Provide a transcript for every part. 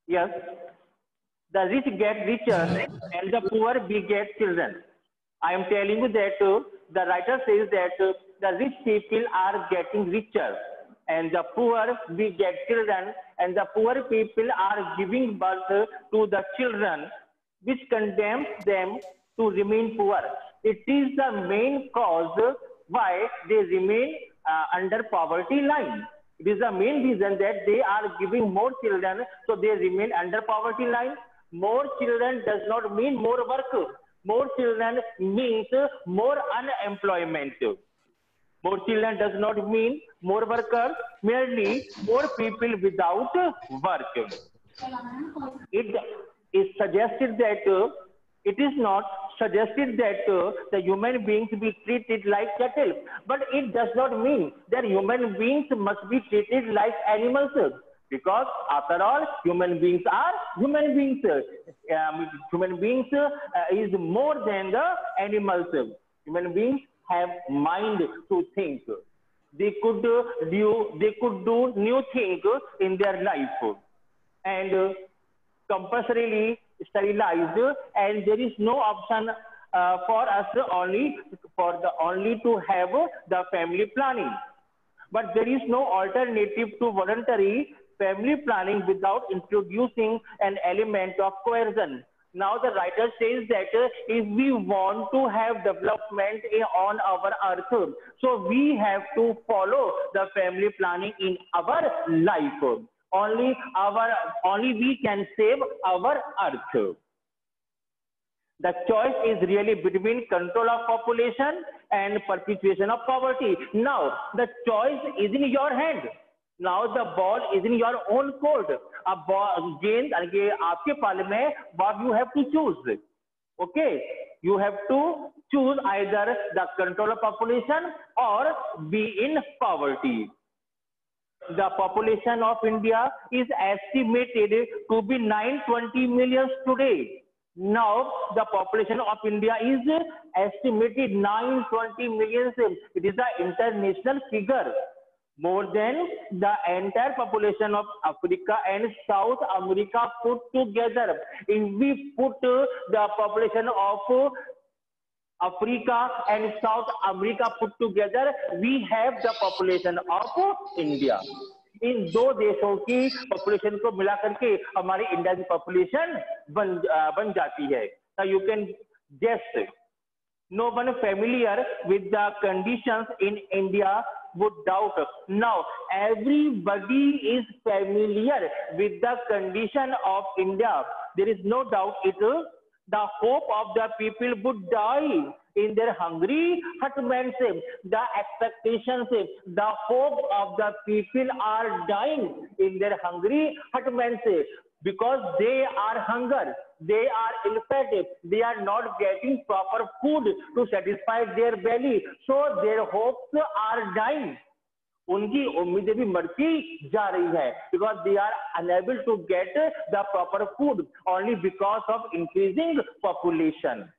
Yes, the rich get richer and the poor beget children. I am telling you that the writer says that the rich people are getting richer and the poor beget children, and the poor people are giving birth to the children which condemns them to remain poor. It is the main cause why they remain under poverty line. It is the main reason that they are giving more children, so they remain under poverty line. More children does not mean more work. More children means more unemployment. More children does not mean more workers, merely more people without work. It is suggested that it is not suggested that the human beings be treated like cattle, but it does not mean that human beings must be treated like animals, because after all human beings are human beings. Human beings is more than the animals. Human beings have mind to think. They could do new things in their life, and compulsorily sterilized, and there is no option for us only to have the family planning, but there is no alternative to voluntary family planning without introducing an element of coercion. Now the writer says that if we want to have development on our earth, so we have to follow the family planning in our life. Only we can save our earth. The choice is really between control of population and perpetuation of poverty. Now the choice is in your hand. Now the ball is in your own court. अब गेंद ये आपके पाले में, what you have to choose. Okay, you have to choose either the control of population or be in poverty. The population of India is estimated to be 920 million today. Now the population of India is estimated 920 million. It is the international figure, more than the entire population of Africa and South America put together. If we put the population of Africa and South America put together, we have the population of India. इन दो देशों की population को मिला करके हमारी India की population बन जाती है. Now you can guess. No one familiar with the conditions in India would doubt. Now everybody is familiar with the condition of India. There is no doubt it. The hope of the people would die in their hungry hutments. The expectations, the hope of the people are dying in their hungry hutments, because they are hunger, they are ill-fed, they are not getting proper food to satisfy their belly, so their hopes are dying. उनकी उम्मीदें भी मरती जा रही है, because they are unable to get the proper food only because of increasing population.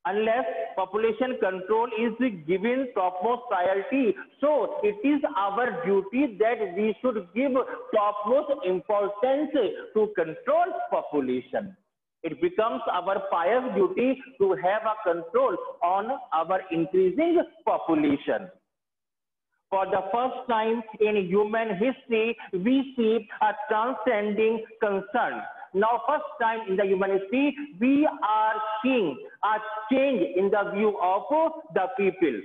Unless population control is given topmost priority, so it is our duty that we should give topmost importance to control population. It becomes our pious duty to have a control on our increasing population. For the first time in human history, we see a transcending concern. Now, first time in the human history, we are seeing a change in the view of the people.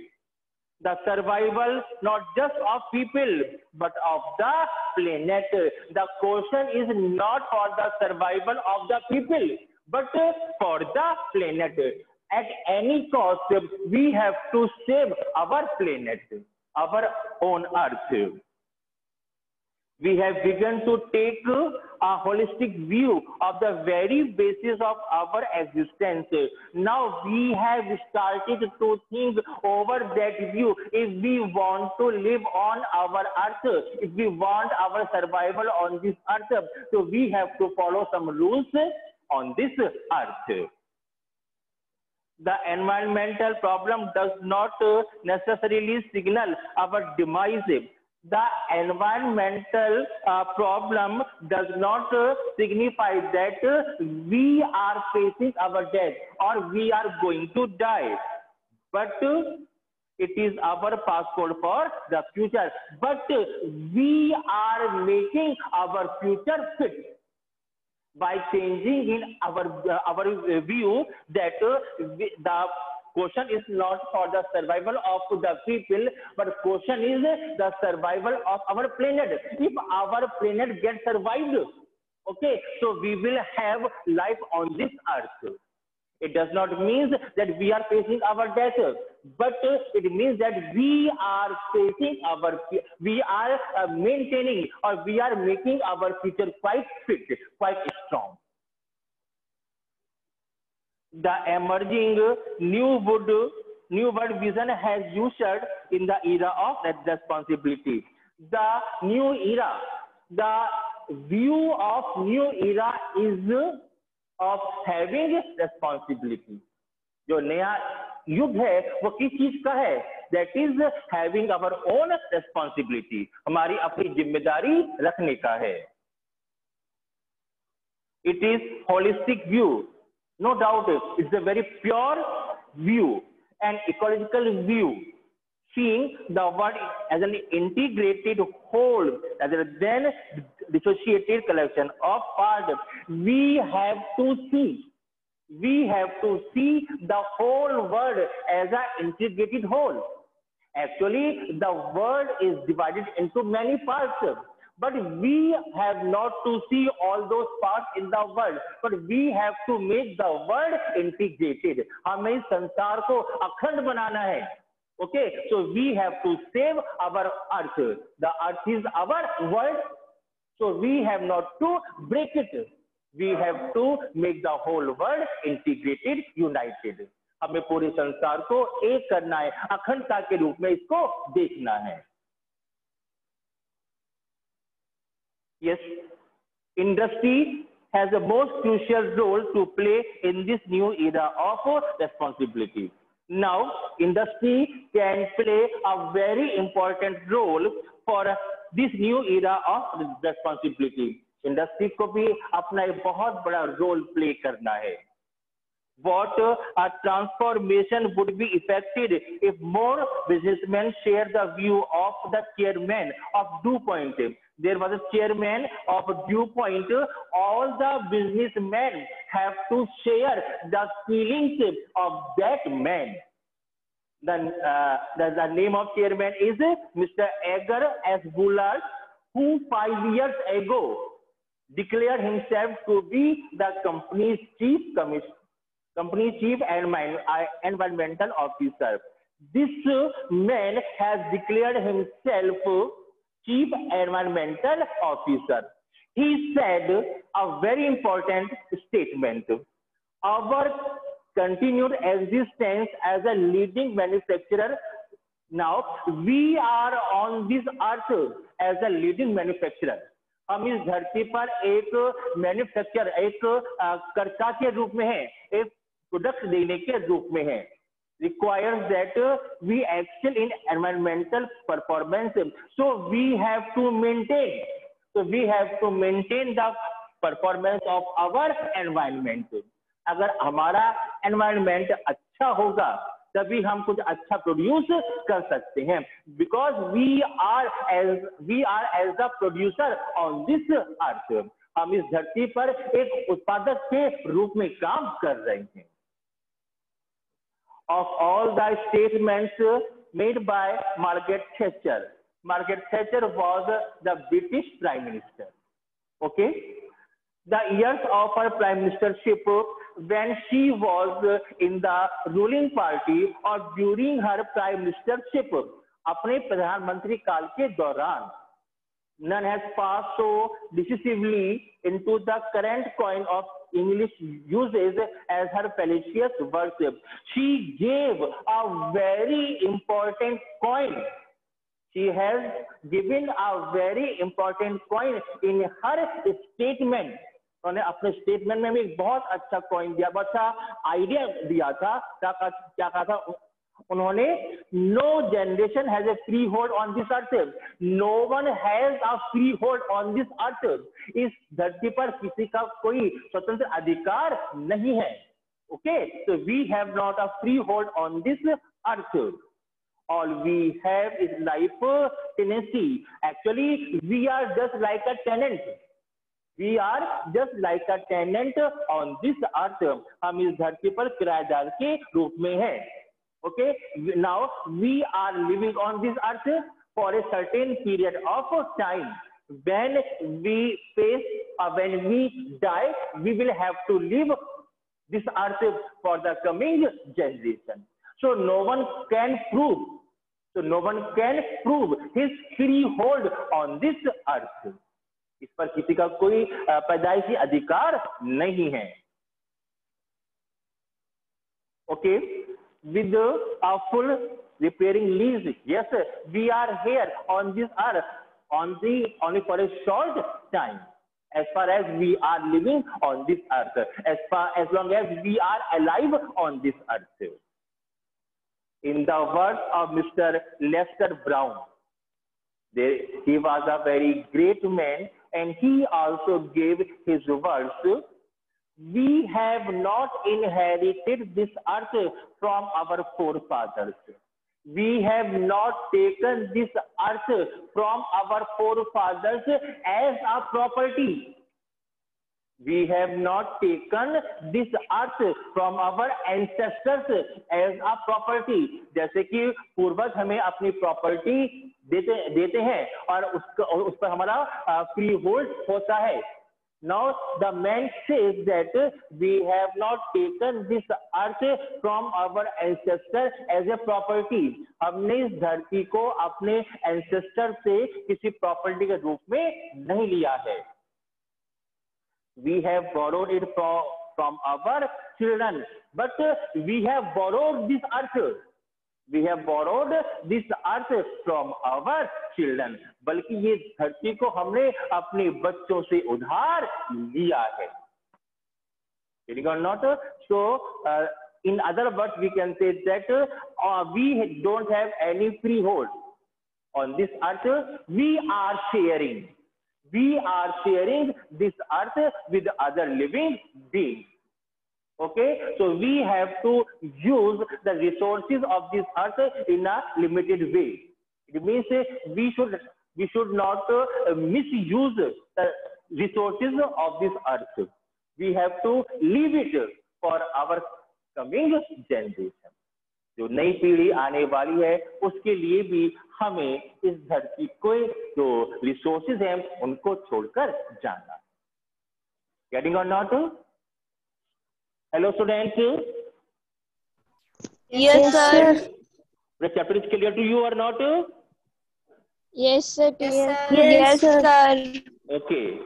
The survival not just of people, but of the planet. The question is not for the survival of the people, but for the planet. At any cost, we have to save our planet, our own earth. We have begun to take a holistic view of the very basis of our existence. Now we have started to think over that view. If we want to live on our earth, if we want our survival on this earth, so we have to follow some rules on this earth. The environmental problem does not necessarily signal our demise. The environmental problem does not signify that we are facing our death or we are going to die, but it is our passport for the future. But we are making our future fit by changing in our view that the question is not for the survival of the people, but question is the survival of our planet. If our planet gets survived, okay, so we will have life on this earth. It does not mean that we are facing our death, but it means that we are facing our, we are maintaining or we are making our future quite fit, quite strong. The emerging new world vision has ushered in the era of responsibility. The new era, the view of new era is of having responsibility. जो नया युग है वो किस चीज का है? That is having our own responsibility. हमारी अपनी जिम्मेदारी रखने का है. It is holistic view. No doubt, it's a very pure view, an ecological view, seeing the world as an integrated whole rather than dissociated collection of parts. We have to see the whole world as an integrated whole. Actually, the world is divided into many parts. But we have not to see all those parts in the world, but we have to make the world integrated. हमें इस संसार को अखंड बनाना है. Okay, so we have to save our earth. The earth is our world, so we have not to break it. We have to make the whole world integrated, united. हमें पूरे संसार को एक करना है, अखंडता के रूप में इसको देखना है. Yes, industry has the most crucial role to play in this new era of responsibility. Now, industry can play a very important role for this new era of responsibility. Industry को भी अपना एक बहुत बड़ा role play करना है. What a transformation would be effected if more businessmen share the view of the chairman of DuPont. There was a chairman of DuPont. All the businessmen have to share the feelings of that man. The name of chairman is Mr. Edgar S. Bullard, who 5 years ago declared himself to be the company's chief environmental officer. This man has declared himself chief environmental officer. He said a very important statement. Our continued existence as a leading manufacturer. Now we are on this earth as a leading manufacturer. हम इस धरती पर एक manufacture, एक कर्ता के रूप में हैं, एक प्रोडक्ट देने के रूप में हैं. Requires that we excel in environmental performance. So we have to maintain. The performance of our environment. अगर हमारा environment अच्छा होगा, तभी हम कुछ अच्छा प्रोड्यूस कर सकते हैं. Because we are as the producer on this earth. हम इस धरती पर एक उत्पादक के रूप में काम कर रहे हैं. Of all the statements made by Margaret Thatcher. Margaret Thatcher was the British Prime Minister. Okay? The years of her prime ministership, when she was in the ruling party or during her prime ministership, अपने प्रधानमंत्री काल के दौरान, none has passed so decisively into the current coin of English uses as her fallacious worship. She gave a very important coin. She has given a very important coin in her statement. उन्होंने अपने statement में भी एक बहुत अच्छा coin दिया, बहुत अच्छा आइडिया दिया था. क्या कहा था? उन्होंने no generation has a free hold on this earth, no one has a free hold on this earth, इस धरती पर किसी का कोई स्वतंत्र अधिकार नहीं है। Okay, so we have not a free hold on this earth, all we have is life tenancy, actually we are just like a tenant, we are just like a tenant on this earth, हम इस धरती पर किराएदार के रूप में हैं। Okay, now we are living on this earth for a certain period of time, when we face when we die we will have to leave this earth for the coming generation, so no one can prove his free hold on this earth, इस पर किसी का कोई पैदाइशी अधिकार नहीं है। Okay, with a full repairing lease, yes, we are here on this earth only for a short time, as far as we are living on this earth, as long as we are alive on this earth. In the words of Mr. Lester Brown, he was a very great man, and he also gave his words. We have not inherited this earth from our forefathers. We have not taken this earth from our forefathers as a property. We have not taken this earth from our ancestors as a property. जैसे कि पूर्वज हमें अपनी property देते हैं और उस पर हमारा फ्री होल्ड होता है। Now the man says that we have not taken this earth from our ancestors as a property. हमने इस धरती को अपने ancestor से किसी प्रॉपर्टी के रूप में नहीं लिया है। We have borrowed it from our children, but we have borrowed this earth. We have borrowed this earth from our children. बल्कि ये धरती को हमने अपने बच्चों से उधार लिया है। Getting or not? So, in other words, we can say that we don't have any freehold on this earth. We are sharing. We are sharing this earth with other living beings. Okay, so we have to use the resources of this earth in a limited way. It means we should not misuse the resources of this earth. We have to leave it for our coming generation. जो नई पीढ़ी आने वाली है उसके लिए भी हमें इस धरती को जो रिसोर्सेज हैं उनको छोड़कर जाना। Getting or not? Hello students. Yes, sir. The chapter is clear to you or not? Yes, sir. Yes, sir. Okay.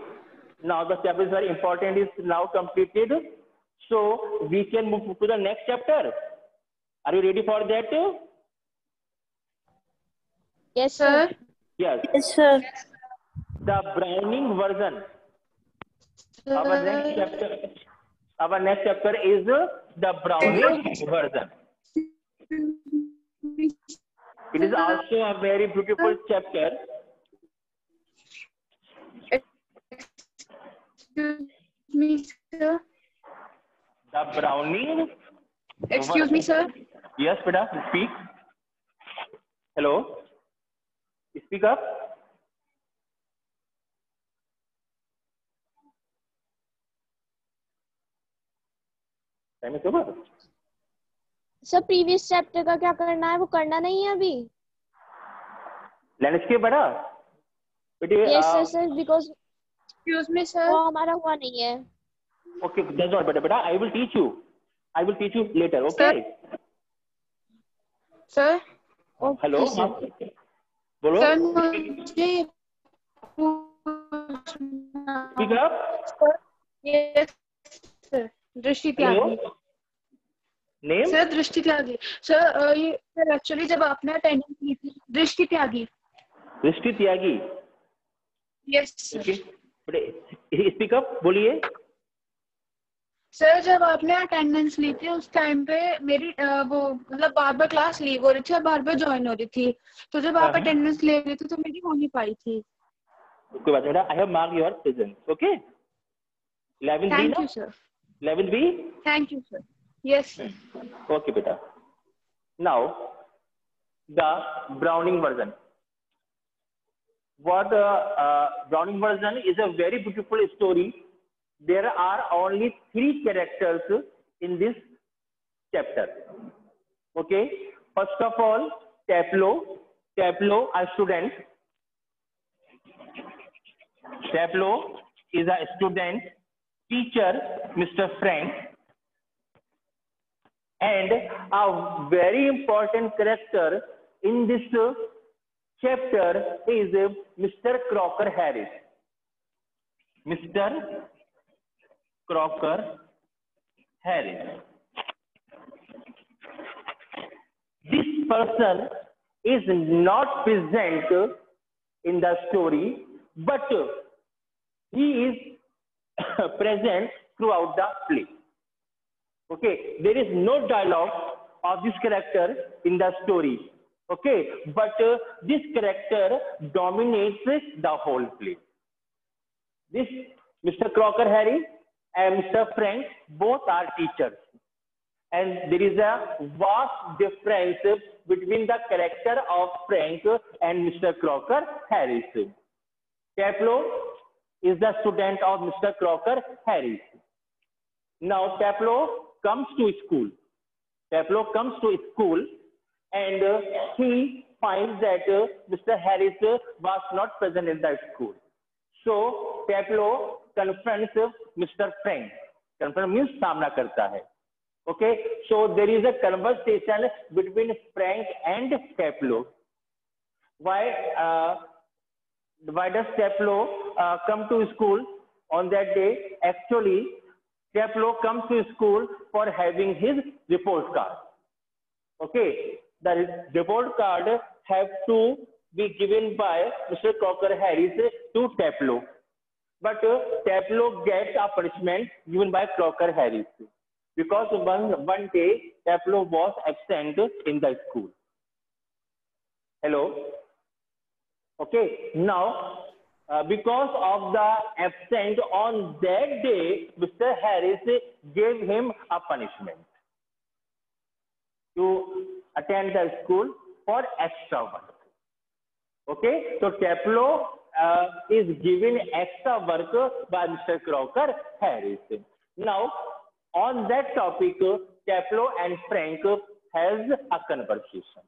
Now the chapter is very important, is now completed. So we can move to the next chapter. Are you ready for that? Yes, sir. Yes. Yes, sir. The Browning version. Our next chapter is the Browning version. It is also a very beautiful chapter. Excuse me, sir. The Browning. Excuse me, sir. Yes, beta, speak. Hello. Speak up. Time is over. Sir previous chapter का क्या करना है, वो करना नहीं है अभी। Landscape बड़ा yes sir sir because Excuse me, sir. वो हमारा हुआ नहीं है। ओके दैट्स नॉट बेटा I will teach you later. Okay sir hello बोलो सर मुझे speak up. Yes sir Drishti Tyagi. Name sir Drishti Tyagi. Sir ये सर एक्चुअली जब आपने अटेंडेंस ली थी Drishti Tyagi. Yes sir. Speak up बोलिए। सर जब आपने अटेंडेंस ली थी उस टाइम पे मेरी वो मतलब बार बार क्लास लीव हो रही थी और बार बार ज्वाइन हो रही थी, तो जब आप अटेंडेंस ले रहे थे तो मेरी हो नहीं पाई थी। कोई बात नहीं बेटा, I have mark your presence, okay. 11 B thank ना, you sir. 11 B, thank you sir. Yes sir. Okay बेटा। Now the browning version. What Browning version is a very beautiful story. There are only 3 characters in this chapter. Okay. First of all, Taplow. Taplow, a student. Taplow is a student. Teacher, Mr. Frank. And a very important character in this chapter is Mr. Crocker Harris. Mr. Crocker Harris. This person is not present in the story, but he is present throughout the play. Okay, there is no dialogue of this character in the story. Okay, but this character dominates the whole play. This Mr. Crocker Harris and Mr. Frank both are teachers, and there is a vast difference between the character of Frank and Mr. Crocker Harris. Taplow is the student of Mr. Crocker Harris. Now Taplow comes to school. Taplow comes to school and he finds that Mr. Harris was not present in the school. So Taplow confronts Mr. Frank. Confront means सामना करता है. Okay, so there is a conversation between Frank and Taplow. Why does Taplow come to school on that day? Actually, Taplow comes to school for having his report card. Okay, the report card have to be given by Mr. Crocker Harris to Taplow, but Taplow gets a punishment given by Crocker Harris because one day Taplow was absent in the school. Hello. Okay, now because of the absent on that day, Mr. Harris gave him a punishment to attend the school for extra work. Okay, so Taplow is given extra work by Mr. Crocker Harris. Now, on that topic, Taplow and Frank has a conversation.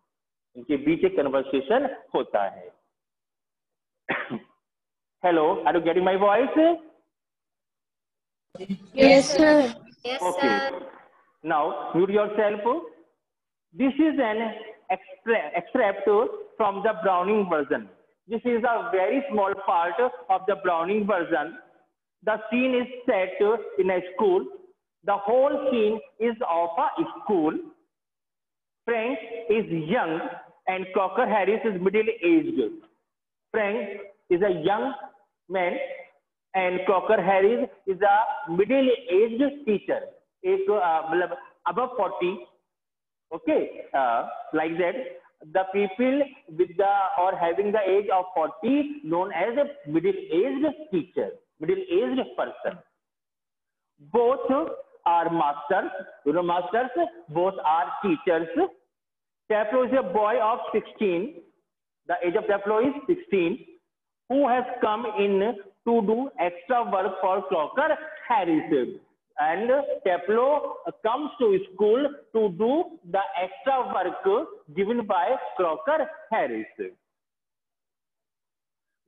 इनके बीच एक conversation होता है. Hello, are you getting my voice? Yes, sir. Yes, Okay. sir. Now, mute yourself. This is an extract from the Browning version. This is a very small part of the Browning version. The scene is set in a school. The whole scene is of a school. Frank is young and Crocker Harris is middle-aged. Frank is a young man and Crocker Harris is a middle-aged teacher. एक above 40. Okay, like that. The people with the or having the age of 40 known as a middle-aged teacher, middle-aged person. Both are masters. You know masters. Both are teachers. Taplow is a boy of 16. The age of Taplow is 16, who has come in to do extra work for Crocker Harris. And Taplow comes to school to do the extra work given by Crocker Harris.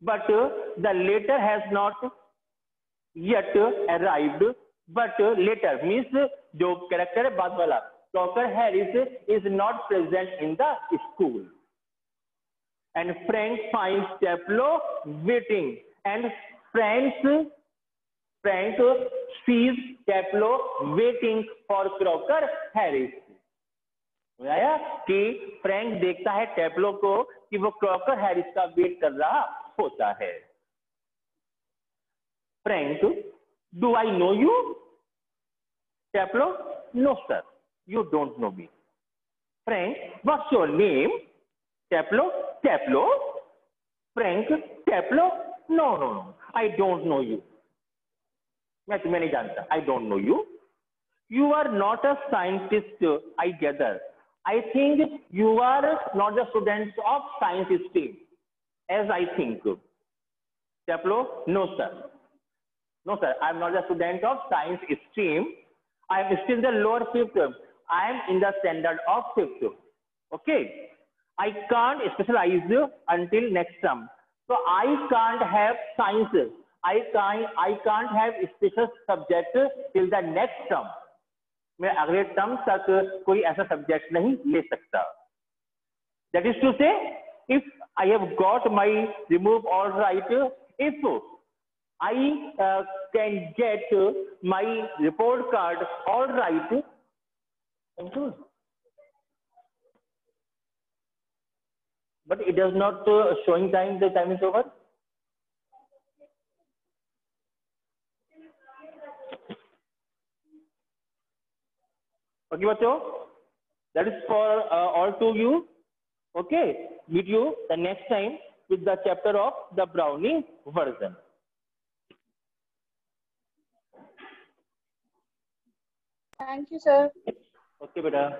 But the letter has not yet arrived. But later means जो character है बाद वाला, Crocker Harris is not present in the school. And Frank finds Taplow waiting, and Frank sees Taplow waiting for Crocker Harris. आया कि Frank देखता है टेप्लो को कि वो क्रॉकर हैरिस का वेट कर रहा होता है. Frank, do I know you? Taplo, no sir, you don't know me. Frank, what's your name? Taplo, Taplo. Frank, Taplo, no, no, no, I don't know you. मैं तुम्हें नहीं जानता. I don't know you. You are not a scientist, I gather. I think you are not the students of science stream, as I think. Taplo, no sir. No sir, I am not a student of science stream. I am still in the lower fifth. I am in the standard of fifth. Okay. I can't specialize until next term. So I can't have science. I can't have special subject till the next term. मैं अगले term तक कोई ऐसा subject नहीं ले सकता. That is to say, if I have got my remove all right, if I can get my report card all right, but it does not showing time, the time is over. Okay, bachcho, that is for all to you. Okay, meet you the next time with the chapter of the Browning version. Thank you, sir. Okay, beta.